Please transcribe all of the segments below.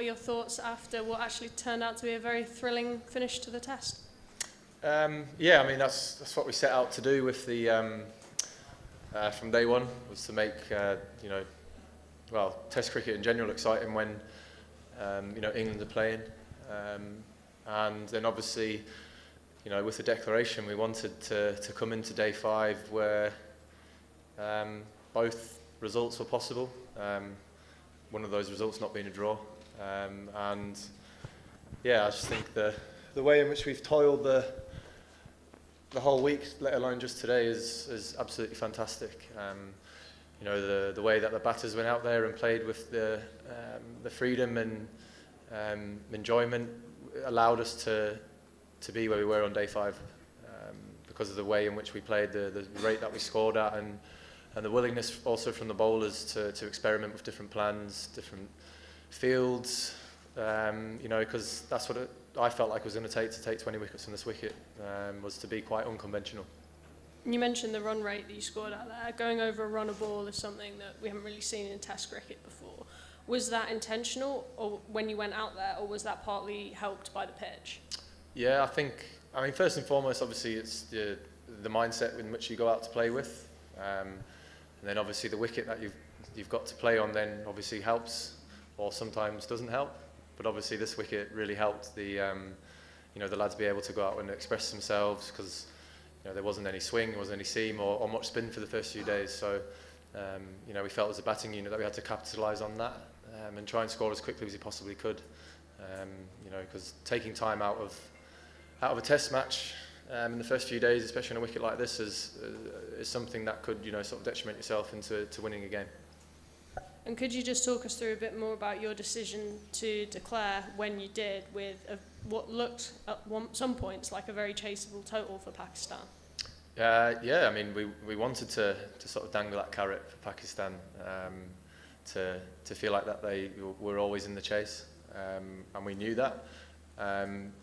your thoughts after what actually turned out to be a very thrilling finish to the test? Yeah, I mean that's what we set out to do with the from day one, was to make Test cricket in general exciting when England are playing, and then obviously with the declaration we wanted to come into day 5 where both results were possible. One of those results not being a draw, and yeah, I just think the way in which we've toiled the whole week, let alone just today, is absolutely fantastic. The way that the batters went out there and played with the freedom and enjoyment allowed us to be where we were on day 5, because of the way in which we played, the rate that we scored at, and the willingness also from the bowlers to experiment with different plans, different fields, because that's what I felt like it was going to take 20 wickets from this wicket, was to be quite unconventional. You mentioned the run rate that you scored out there. Going over a run a ball is something that we haven't really seen in Test cricket before. Was that intentional, or when you went out there, or was that partly helped by the pitch? Yeah, I mean, first and foremost, obviously, it's the mindset in which you go out to play with, and then obviously the wicket that you've got to play on then obviously helps, or sometimes doesn't help. But obviously this wicket really helped the lads be able to go out and express themselves, because there wasn't any swing, there wasn't any seam or much spin for the first few days. So we felt as a batting unit that we had to capitalise on that, and try and score as quickly as we possibly could. Because taking time out of a test match in the first few days, especially on a wicket like this, is something that could sort of detriment yourself into winning a game. And could you just talk us through a bit more about your decision to declare when you did, with what looked at some points like a very chaseable total for Pakistan? Yeah, I mean, we wanted to sort of dangle that carrot for Pakistan, to feel like that they were always in the chase, and we knew that.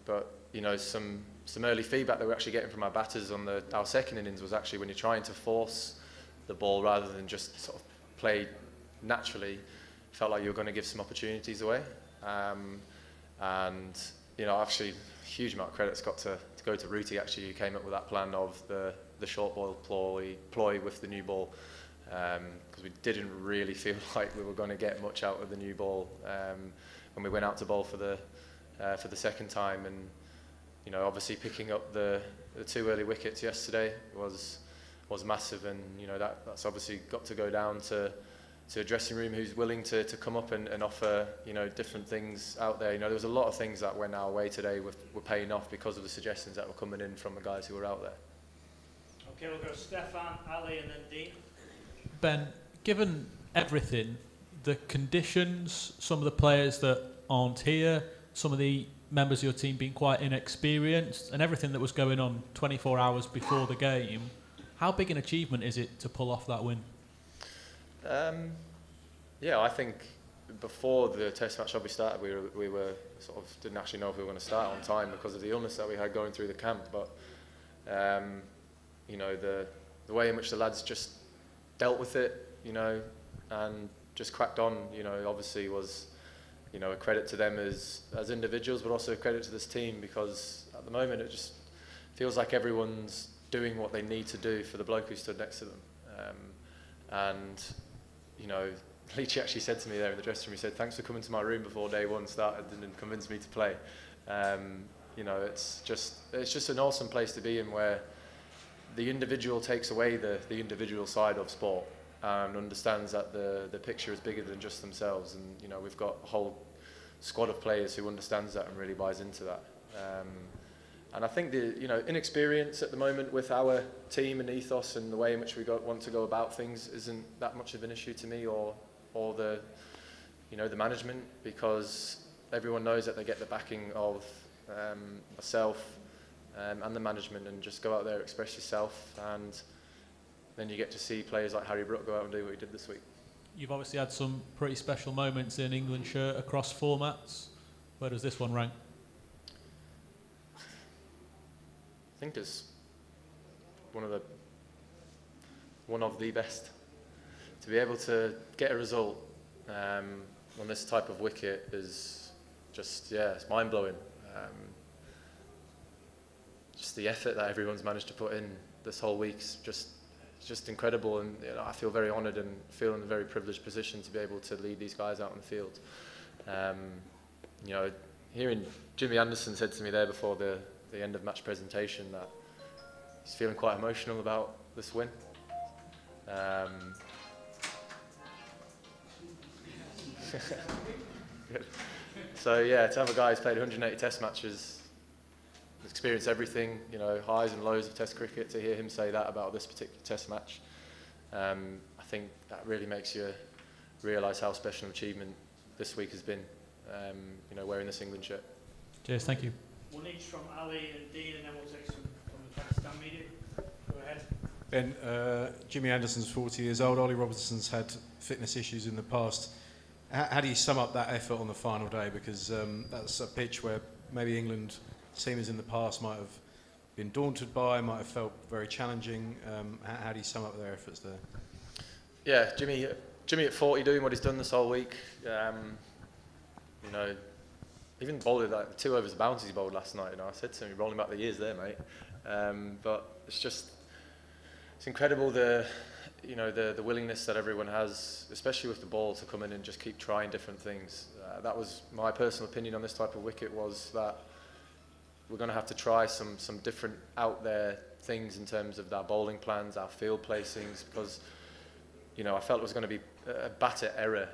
But some early feedback that we're actually getting from our batters on our second innings was actually when you're trying to force the ball rather than just sort of play naturally, felt like you were going to give some opportunities away, and actually a huge amount of credit's got to go to Ruti, actually, who came up with that plan of the short ball ploy with the new ball, because we didn't really feel like we were going to get much out of the new ball when we went out to bowl for the second time. And obviously picking up the 2 early wickets yesterday was massive, and that's obviously got to go down to a dressing room who's willing to come up and offer different things out there. There was a lot of things that went our way today were paying off because of the suggestions that were coming in from the guys who were out there. Okay, we'll go Stefan, Ali and then Dean. Ben, given everything, the conditions, some of the players that aren't here, some of the members of your team being quite inexperienced, and everything that was going on 24 hours before the game, how big an achievement is it to pull off that win? Yeah, I think before the test match obviously started, we were sort of didn't actually know if we were going to start on time because of the illness that we had going through the camp. But the way in which the lads just dealt with it, and just cracked on, obviously was a credit to them as individuals, but also a credit to this team, because at the moment it just feels like everyone's doing what they need to do for the bloke who stood next to them. And Leachy actually said to me there in the dressing room, he said, "Thanks for coming to my room before day 1 started and convinced me to play." It's just an awesome place to be in, where the individual takes away the individual side of sport and understands that the picture is bigger than just themselves. And we've got a whole squad of players who understands that and really buys into that. And I think the inexperience at the moment with our team and ethos and the way in which we want to go about things isn't that much of an issue to me, or the the management, because everyone knows that they get the backing of myself and the management, and just go out there, express yourself, and then you get to see players like Harry Brook go out and do what he did this week. You've obviously had some pretty special moments in England shirt across formats. Where does this one rank? I think it's one of the best. To be able to get a result on this type of wicket is it's mind-blowing. Just the effort that everyone's managed to put in this whole week's just incredible, and I feel very honoured and feel in a very privileged position to be able to lead these guys out on the field. Hearing Jimmy Anderson said to me there before the end of match presentation that he's feeling quite emotional about this win. Good. So yeah, to have a guy who's played 180 Test matches, experienced everything, highs and lows of Test cricket, to hear him say that about this particular Test match, I think that really makes you realise how special an achievement this week has been, wearing this England shirt. Cheers, thank you. One each from Ali and Dean, and then we'll take some from the Pakistan media. Go ahead. Ben, Jimmy Anderson's 40 years old. Ollie Robinson's had fitness issues in the past. How do you sum up that effort on the final day? Because that's a pitch where maybe England teamers in the past might have been daunted by, might have felt very challenging. How do you sum up their efforts there? Yeah, Jimmy at 40 doing what he's done this whole week. Even bowled like the 2 overs of bounces he bowled last night. I said to him, "You're rolling back the years there, mate." But it's incredible the willingness that everyone has, especially with the ball, to come in and just keep trying different things. That was my personal opinion on this type of wicket, was that we're going to have to try some different out there things in terms of our bowling plans, our field placings, because I felt it was going to be a batter error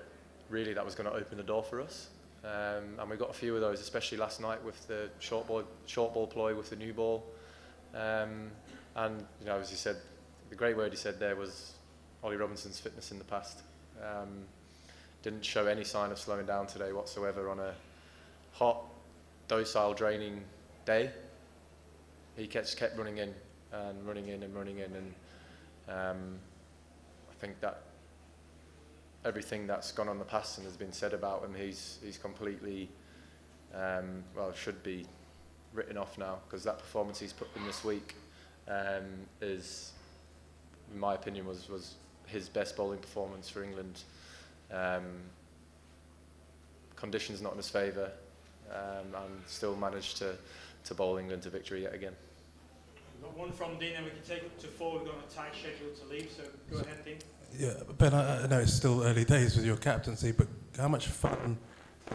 really that was going to open the door for us. And we got a few of those, especially last night with the short ball ploy with the new ball. And as you said, the great word he said there was Ollie Robinson's fitness in the past. Didn't show any sign of slowing down today whatsoever on a hot, docile, draining day. He kept running in and running in and running in, and I think that everything that's gone on in the past and has been said about him, he's completely should be written off now, because that performance he's put in this week is, in my opinion, was his best bowling performance for England. Conditions not in his favour, and still managed to bowl England to victory yet again. We've got one from Dean, and we can take up to 4. We've got a tight schedule to leave, so go ahead, Dean. Yeah, Ben, I know it's still early days with your captaincy, but how much fun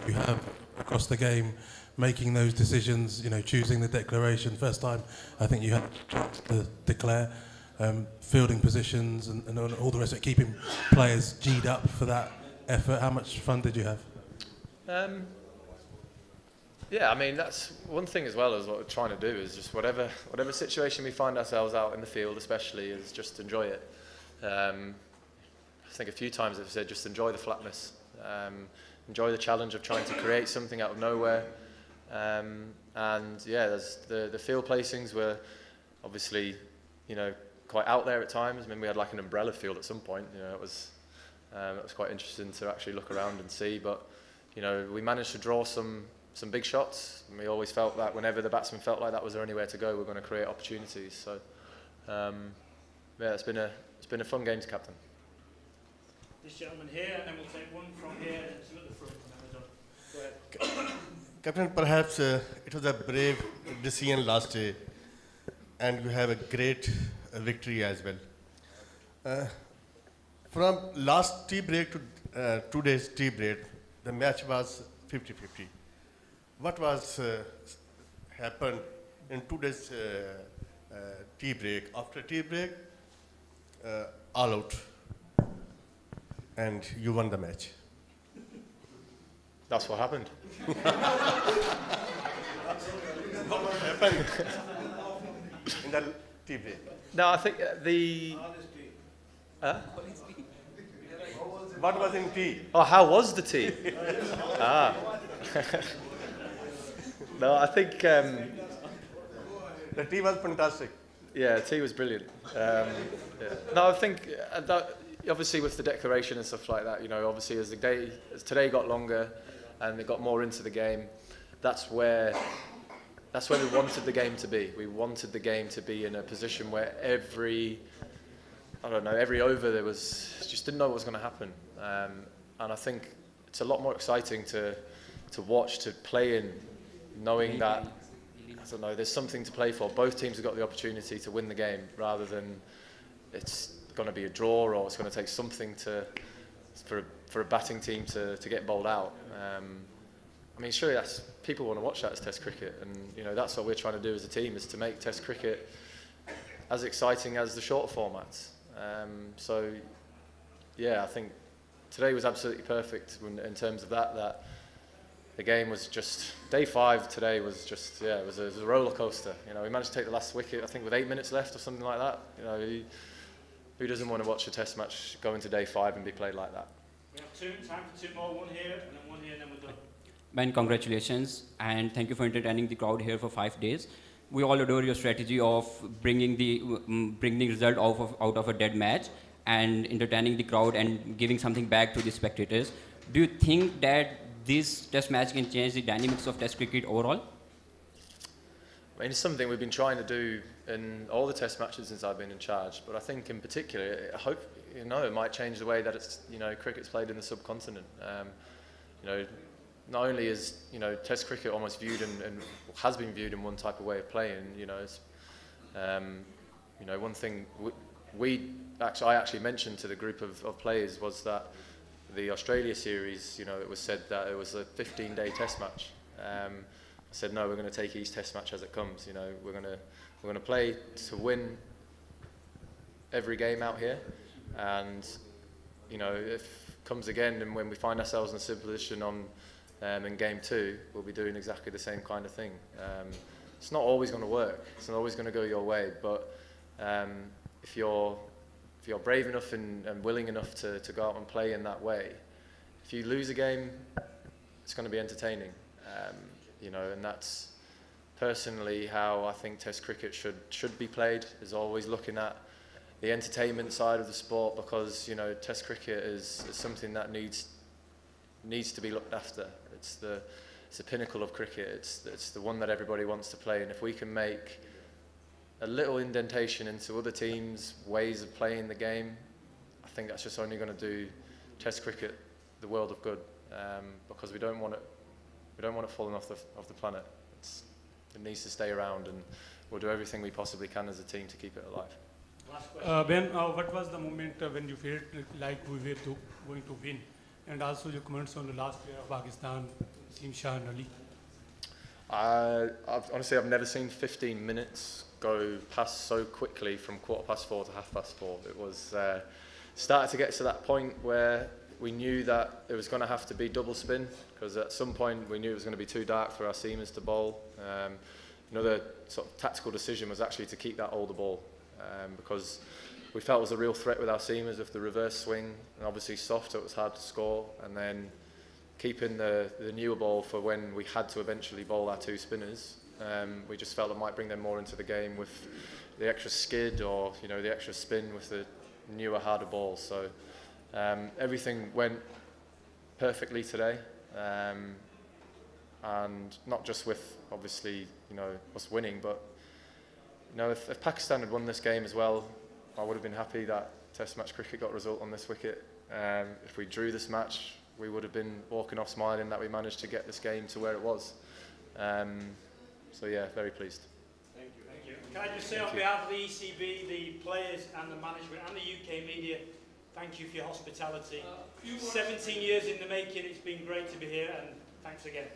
do you have across the game making those decisions, choosing the declaration? First time I think you had a chance to declare, fielding positions and all the rest of it, keeping players G'd up for that effort. How much fun did you have? That's one thing as well, as what we're trying to do is just whatever situation we find ourselves out in the field, especially, is just enjoy it. I think a few times I've said just enjoy the flatness, enjoy the challenge of trying to create something out of nowhere. There's the field placings were obviously, quite out there at times. I mean, we had like an umbrella field at some point. It was quite interesting to actually look around and see. But we managed to draw some big shots, and we always felt that whenever the batsman felt like that was there anywhere to go, we're going to create opportunities. So it's been a fun game to captain. This gentleman here, and then we'll take one from here and two at the front, and then we're done. Go ahead. Captain, perhaps it was a brave decision last day, and you have a great victory as well. From last tea break to today's tea break, the match was 50-50. What was happened in today's tea break? After tea break, all out, and you won the match. That's what happened. What happened in the tea break? No, I think the... What was in tea? Oh, how was the tea? No, I think... The tea was fantastic. Yeah, the tea was brilliant. No, I think that obviously with the declaration and stuff like that, obviously as today got longer and it got more into the game, that's where we wanted the game to be. We wanted the game to be in a position where every over there was, just didn't know what was going to happen. And I think it's a lot more exciting to watch, to play in, knowing that, I don't know, there's something to play for. Both teams have got the opportunity to win the game, rather than it's going to be a draw or it's going to take something for a batting team to get bowled out. I mean, surely people want to watch that as Test cricket, and you know that's what we're trying to do as a team, is to make Test cricket as exciting as the shorter formats. So, yeah, I think today was absolutely perfect in terms of that. The game was just, day 5 today was just, yeah, it was a roller coaster. You know, we managed to take the last wicket, I think, with 8 minutes left or something like that. You know, who doesn't want to watch a Test match go into day 5 and be played like that? We have time for 2 more, one here, and then one here, and then we're done. Man, congratulations, and thank you for entertaining the crowd here for 5 days. We all adore your strategy of bringing the result out of a dead match and entertaining the crowd and giving something back to the spectators. Do you think that this Test match can change the dynamics of Test cricket overall? I mean, it's something we've been trying to do in all the Test matches since I've been in charge. But I think, in particular, I hope it might change the way that cricket's played in the subcontinent. Not only is Test cricket almost viewed and has been viewed in one type of way of playing. One thing I actually mentioned to the group of players was that the Australia series, it was said that it was a 15-day Test match. I said no, we're going to take each Test match as it comes. We're going to play to win every game out here, and if it comes again and when we find ourselves in a similar position in game 2, we'll be doing exactly the same kind of thing. It's not always going to work. It's not always going to go your way, but if you're brave enough and willing enough to go out and play in that way, if you lose a game, it's going to be entertaining. And that's personally how I think Test cricket should be played, is always looking at the entertainment side of the sport, because Test cricket is something that needs to be looked after. It's the pinnacle of cricket. It's the one that everybody wants to play, and if we can make a little indentation into other teams' ways of playing the game, I think that's just only going to do Test cricket the world of good, because we don't want it falling off the planet. It needs to stay around, and we'll do everything we possibly can as a team to keep it alive. Ben, what was the moment when you felt like we were going to win? And also your comments on the last player of Pakistan, Naseem Shah and Ali. Honestly, I've never seen 15 minutes go past so quickly from 4:15 to 4:30. It was started to get to that point where we knew that it was going to have to be double spin, because at some point we knew it was going to be too dark for our seamers to bowl. Another sort of tactical decision was actually to keep that older ball, because we felt it was a real threat with our seamers with the reverse swing, and obviously soft, it was hard to score, and then keeping the newer ball for when we had to eventually bowl our 2 spinners. We just felt it might bring them more into the game with the extra skid or the extra spin with the newer, harder ball. So everything went perfectly today, and not just with obviously us winning, but if Pakistan had won this game as well, I would have been happy that Test match cricket got a result on this wicket. If we drew this match, we would have been walking off smiling that we managed to get this game to where it was. So yeah, very pleased. Thank you. Can I just say on behalf of the ECB, the players and the management and the UK media, thank you for your hospitality. 17 years in the making, it's been great to be here, and thanks again.